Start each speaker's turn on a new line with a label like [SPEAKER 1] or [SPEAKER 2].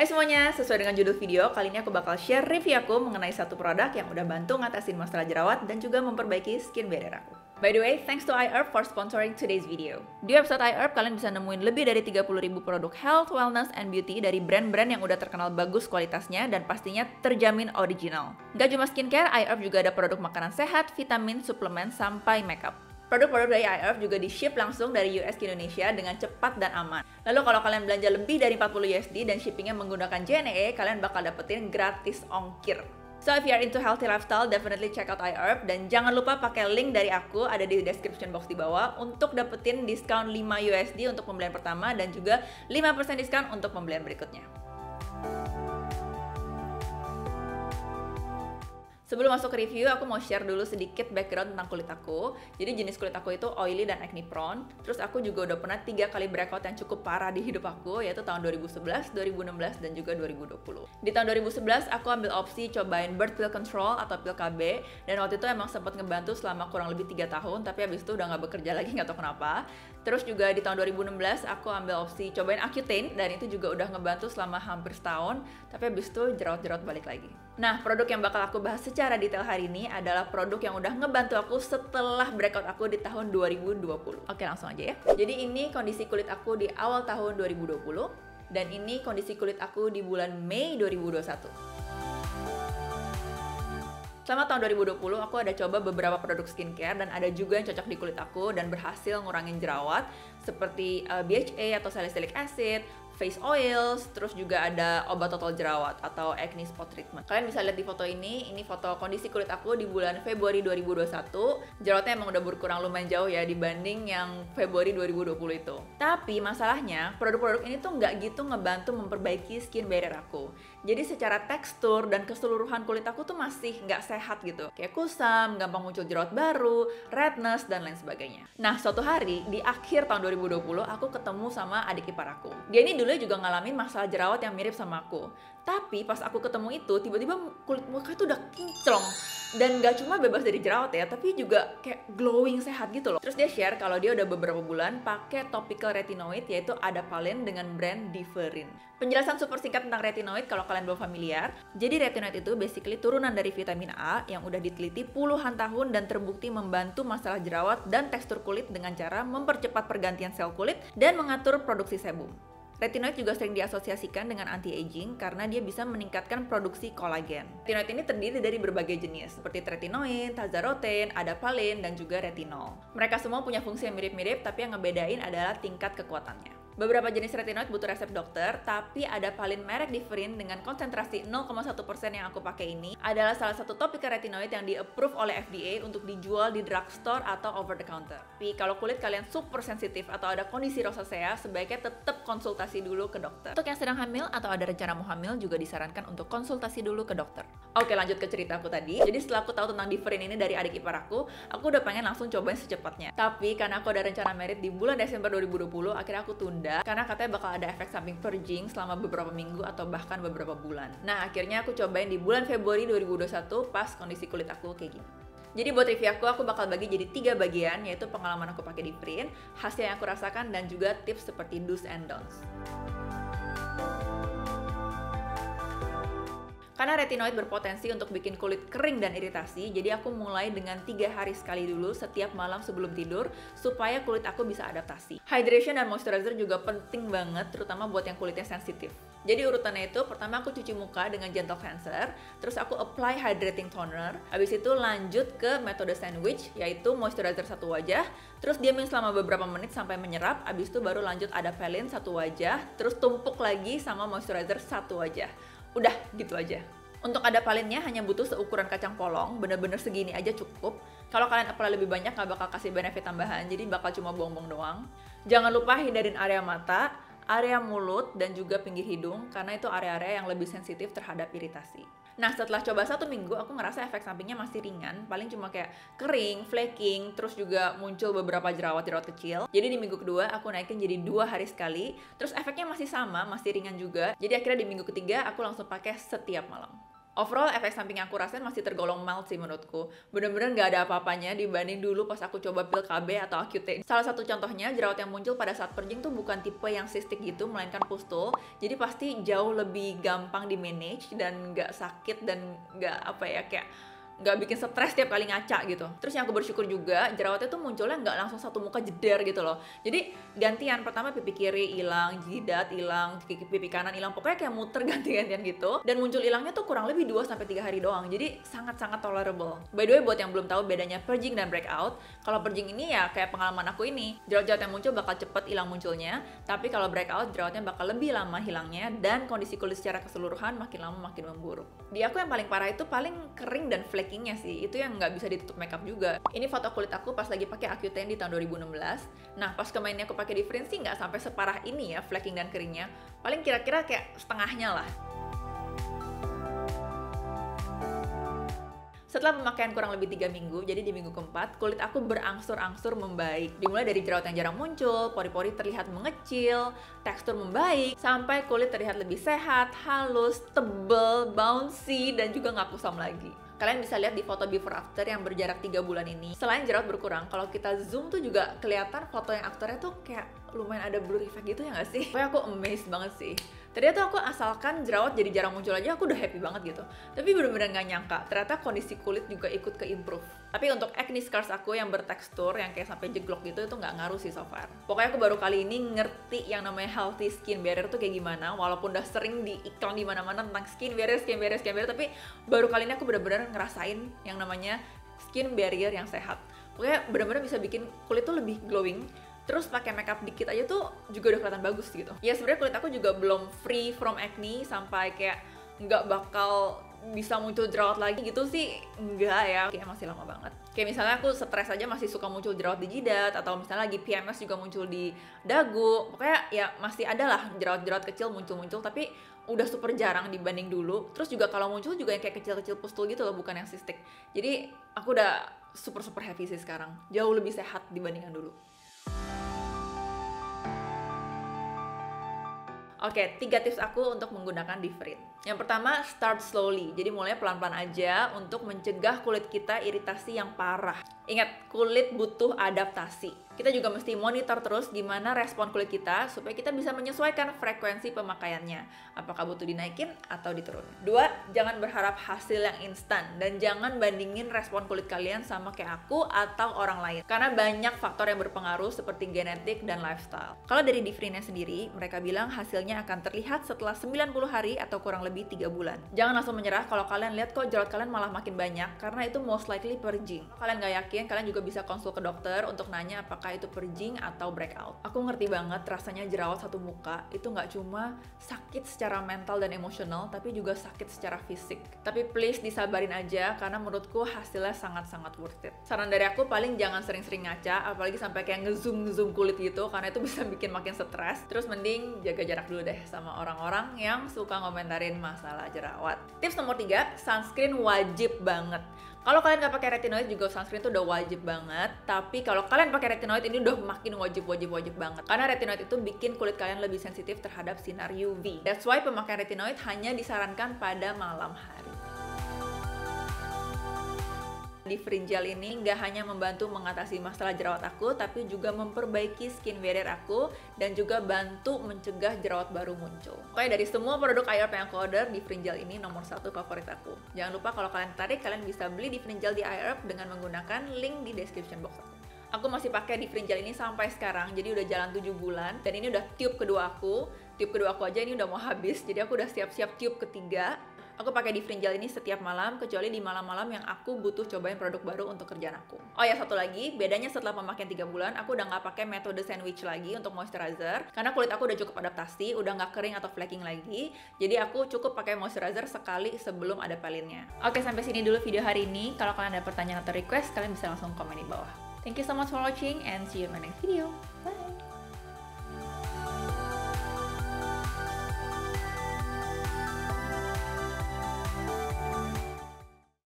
[SPEAKER 1] Hai semuanya, sesuai dengan judul video, kali ini aku bakal share review aku mengenai satu produk yang udah bantu ngatasin masalah jerawat dan juga memperbaiki skin barrier aku. By the way, thanks to iHerb for sponsoring today's video. Di website iHerb, kalian bisa nemuin lebih dari 30.000 produk health, wellness, and beauty dari brand-brand yang udah terkenal bagus kualitasnya dan pastinya terjamin original. Gak cuma skincare, iHerb juga ada produk makanan sehat, vitamin, suplemen, sampai makeup. Produk-produk dari iHerb juga di-ship langsung dari US ke Indonesia dengan cepat dan aman. Lalu kalau kalian belanja lebih dari 40 USD dan shippingnya menggunakan JNE, kalian bakal dapetin gratis ongkir. So if you are into healthy lifestyle, definitely check out iHerb. Dan jangan lupa pakai link dari aku, ada di description box di bawah, untuk dapetin diskon 5 USD untuk pembelian pertama dan juga 5% diskon untuk pembelian berikutnya. Sebelum masuk ke review, aku mau share dulu sedikit background tentang kulit aku. Jadi jenis kulit aku itu oily dan acne prone. Terus aku juga udah pernah 3 kali breakout yang cukup parah di hidup aku, yaitu tahun 2011, 2016, dan juga 2020. Di tahun 2011, aku ambil opsi cobain birth pill control atau pil KB. Dan waktu itu emang sempat ngebantu selama kurang lebih 3 tahun, tapi habis itu udah nggak bekerja lagi, nggak tahu kenapa. Terus juga di tahun 2016, aku ambil opsi cobain Accutane, dan itu juga udah ngebantu selama hampir setahun, tapi habis itu jerawat-jerawat balik lagi. Nah, produk yang bakal aku bahas secara detail hari ini adalah produk yang udah ngebantu aku setelah breakout aku di tahun 2020. Oke, langsung aja ya. Jadi ini kondisi kulit aku di awal tahun 2020, dan ini kondisi kulit aku di bulan Mei 2021. Selama tahun 2020, aku ada coba beberapa produk skincare dan ada juga yang cocok di kulit aku dan berhasil ngurangin jerawat seperti BHA atau salicylic acid, face oils, terus juga ada obat total jerawat atau acne spot treatment. Kalian bisa lihat di foto ini foto kondisi kulit aku di bulan Februari 2021. Jerawatnya emang udah berkurang lumayan jauh ya dibanding yang Februari 2020 itu. Tapi masalahnya, produk-produk ini tuh nggak gitu ngebantu memperbaiki skin barrier aku. Jadi secara tekstur dan keseluruhan kulit aku tuh masih nggak sehat gitu. Kayak kusam, gampang muncul jerawat baru, redness, dan lain sebagainya. Nah, suatu hari di akhir tahun 2020, aku ketemu sama adik ipar aku. Dia ini dulu juga ngalamin masalah jerawat yang mirip sama aku. Tapi pas aku ketemu itu, tiba-tiba kulit muka itu udah kinclong. Dan gak cuma bebas dari jerawat ya, tapi juga kayak glowing sehat gitu loh. Terus dia share kalau dia udah beberapa bulan pakai topical retinoid, yaitu Adapalene dengan brand Differin. Penjelasan super singkat tentang retinoid kalau kalian belum familiar. Jadi retinoid itu basically turunan dari vitamin A yang udah diteliti puluhan tahun dan terbukti membantu masalah jerawat dan tekstur kulit dengan cara mempercepat pergantian sel kulit dan mengatur produksi sebum. Retinoid juga sering diasosiasikan dengan anti-aging karena dia bisa meningkatkan produksi kolagen. Retinoid ini terdiri dari berbagai jenis, seperti tretinoin, tazarotene, adapalene, dan juga retinol. Mereka semua punya fungsi yang mirip-mirip, tapi yang ngebedain adalah tingkat kekuatannya. Beberapa jenis retinoid butuh resep dokter, tapi Adapalene merek Differin dengan konsentrasi 0,1% yang aku pakai ini adalah salah satu topical retinoid yang di-approve oleh FDA untuk dijual di drugstore atau over the counter. Tapi kalau kulit kalian super sensitif atau ada kondisi rosacea, sebaiknya tetap konsultasi dulu ke dokter. Untuk yang sedang hamil atau ada rencana mau hamil juga disarankan untuk konsultasi dulu ke dokter. Oke, lanjut ke cerita aku tadi. Jadi setelah aku tahu tentang Differin ini dari adik ipar aku udah pengen langsung cobain secepatnya. Tapi karena aku ada rencana merit di bulan Desember 2020, akhirnya aku tunda karena katanya bakal ada efek samping purging selama beberapa minggu atau bahkan beberapa bulan. Nah, akhirnya aku cobain di bulan Februari 2021 pas kondisi kulit aku kayak gini. Jadi buat review aku bakal bagi jadi 3 bagian, yaitu pengalaman aku pakai Differin, hasil yang aku rasakan, dan juga tips seperti do's and don'ts. Karena retinoid berpotensi untuk bikin kulit kering dan iritasi, jadi aku mulai dengan 3 hari sekali dulu setiap malam sebelum tidur supaya kulit aku bisa adaptasi. Hydration dan moisturizer juga penting banget, terutama buat yang kulitnya sensitif. Jadi urutannya itu, pertama aku cuci muka dengan gentle cleanser, terus aku apply hydrating toner, habis itu lanjut ke metode sandwich, yaitu moisturizer 1 wajah, terus diamin selama beberapa menit sampai menyerap, habis itu baru lanjut Adapalene 1 wajah, terus tumpuk lagi sama moisturizer 1 wajah. Udah, gitu aja. Untuk Adapalene-nya hanya butuh seukuran kacang polong, bener-bener segini aja cukup. Kalau kalian apply lebih banyak nggak bakal kasih benefit tambahan, jadi bakal cuma buang-buang doang. Jangan lupa hindarin area mata, area mulut, dan juga pinggir hidung, karena itu area-area yang lebih sensitif terhadap iritasi. Nah, setelah coba 1 minggu, aku ngerasa efek sampingnya masih ringan, paling cuma kayak kering, flaking, terus juga muncul beberapa jerawat-jerawat kecil. Jadi di minggu kedua, aku naikin jadi 2 hari sekali, terus efeknya masih sama, masih ringan juga. Jadi akhirnya di minggu ketiga, aku langsung pakai setiap malam. Overall, efek samping yang aku rasain masih tergolong mild sih menurutku. Bener-bener nggak ada apa-apanya dibanding dulu pas aku coba pil KB atau Accutane. Salah satu contohnya, jerawat yang muncul pada saat purging tuh bukan tipe yang cystic gitu, melainkan pustule. Jadi pasti jauh lebih gampang di manage dan nggak sakit dan nggak apa ya, kayak nggak bikin stres tiap kali ngaca gitu. Terus yang aku bersyukur juga, jerawatnya tuh munculnya nggak langsung satu muka jeder gitu loh. Jadi gantian, pertama pipi kiri hilang, jidat hilang, pipi kanan hilang, pokoknya kayak muter ganti-gantian gitu. Dan muncul hilangnya tuh kurang lebih 2-3 hari doang. Jadi sangat-sangat tolerable. By the way, buat yang belum tahu bedanya purging dan breakout, kalau purging ini ya kayak pengalaman aku ini, jerawat-jerawat yang muncul bakal cepet hilang munculnya, tapi kalau breakout jerawatnya bakal lebih lama hilangnya dan kondisi kulit secara keseluruhan makin lama makin memburuk. Di aku yang paling parah itu paling kering dan flakingnya sih, itu yang nggak bisa ditutup makeup juga. Ini foto kulit aku pas lagi pakai Accutane di tahun 2016. Nah, pas kemarin aku pakai di Fringe sih nggak sampai separah ini ya, flaking dan keringnya. Paling kira-kira kayak setengahnya lah. Setelah pemakaian kurang lebih 3 minggu, jadi di minggu keempat, kulit aku berangsur-angsur membaik. Dimulai dari jerawat yang jarang muncul, pori-pori terlihat mengecil, tekstur membaik, sampai kulit terlihat lebih sehat, halus, tebel, bouncy, dan juga nggak kusam lagi. Kalian bisa lihat di foto before after yang berjarak 3 bulan ini. Selain jerawat berkurang, kalau kita zoom tuh juga kelihatan foto yang afternya tuh kayak lumayan ada blur effect gitu ya nggak sih? Pokoknya aku amazed banget sih. Tadi tuh aku asalkan jerawat jadi jarang muncul aja aku udah happy banget gitu. Tapi bener-bener nggak nyangka, ternyata kondisi kulit juga ikut ke improve. Tapi untuk acne scars aku yang bertekstur, yang kayak sampai jeglok gitu, itu nggak ngaruh sih so far. Pokoknya aku baru kali ini ngerti yang namanya healthy skin barrier tuh kayak gimana, walaupun udah sering di iklan di mana-mana tentang skin barrier, tapi baru kali ini aku bener-bener ngerasain yang namanya skin barrier yang sehat. Pokoknya bener-bener bisa bikin kulit tuh lebih glowing. Terus pakai makeup dikit aja tuh juga udah kelihatan bagus gitu. Ya sebenarnya kulit aku juga belum free from acne sampai kayak nggak bakal bisa muncul jerawat lagi gitu sih, enggak ya, kayak masih lama banget. Kayak misalnya aku stres aja masih suka muncul jerawat di jidat, atau misalnya lagi PMS juga muncul di dagu. Pokoknya ya masih ada lah jerawat-jerawat kecil muncul-muncul, tapi udah super jarang dibanding dulu. Terus juga kalau muncul juga yang kayak kecil-kecil pustule gitu loh, bukan yang cystic. Jadi aku udah super happy sih sekarang, jauh lebih sehat dibandingkan dulu. Oke, 3 tips aku untuk menggunakan Differin. Yang pertama, start slowly. Jadi mulai pelan-pelan aja untuk mencegah kulit kita iritasi yang parah. Ingat, kulit butuh adaptasi. Kita juga mesti monitor terus gimana respon kulit kita supaya kita bisa menyesuaikan frekuensi pemakaiannya. Apakah butuh dinaikin atau diturunin. 2, jangan berharap hasil yang instan dan jangan bandingin respon kulit kalian sama kayak aku atau orang lain. Karena banyak faktor yang berpengaruh seperti genetik dan lifestyle. Kalau dari Differinnya sendiri, mereka bilang hasilnya akan terlihat setelah 90 hari atau kurang lebih 3 bulan. Jangan langsung menyerah kalau kalian lihat kok jerawat kalian malah makin banyak, karena itu most likely purging. Kalau kalian nggak yakin, kalian juga bisa konsul ke dokter untuk nanya apakah itu purging atau breakout. Aku ngerti banget rasanya jerawat satu muka itu nggak cuma sakit secara mental dan emosional, tapi juga sakit secara fisik. Tapi please disabarin aja, karena menurutku hasilnya sangat-sangat worth it. Saran dari aku paling jangan sering-sering ngaca, apalagi sampai kayak ngezoom kulit gitu, karena itu bisa bikin makin stres. Terus mending jaga jarak dulu deh sama orang-orang yang suka ngomentarin masalah jerawat. Tips nomor 3, sunscreen wajib banget. Kalau kalian nggak pakai retinoid juga sunscreen itu udah wajib banget. Tapi kalau kalian pakai retinoid ini udah makin wajib banget. Karena retinoid itu bikin kulit kalian lebih sensitif terhadap sinar UV. That's why pemakaian retinoid hanya disarankan pada malam hari. Differin Gel ini nggak hanya membantu mengatasi masalah jerawat aku, tapi juga memperbaiki skin barrier aku dan juga bantu mencegah jerawat baru muncul. Oke, dari semua produk eye herb yang aku order, Differin Gel ini nomor 1 favorit aku. Jangan lupa kalau kalian tertarik, kalian bisa beli Differin Gel di eye herb dengan menggunakan link di description box aku. Aku masih pakai Differin Gel ini sampai sekarang, jadi udah jalan 7 bulan, dan ini udah tube kedua aku. Tube kedua aku aja ini udah mau habis, jadi aku udah siap-siap tube ketiga. Aku pakai Differin Gel ini setiap malam, kecuali di malam-malam yang aku butuh cobain produk baru untuk kerjaan aku. Oh ya, satu lagi, bedanya setelah pemakaian 3 bulan, aku udah nggak pakai metode sandwich lagi untuk moisturizer, karena kulit aku udah cukup adaptasi, udah nggak kering atau flaking lagi, jadi aku cukup pakai moisturizer sekali sebelum ada pelinnya. Oke, sampai sini dulu video hari ini. Kalau kalian ada pertanyaan atau request, kalian bisa langsung komen di bawah. Thank you so much for watching and see you in my next video. Bye!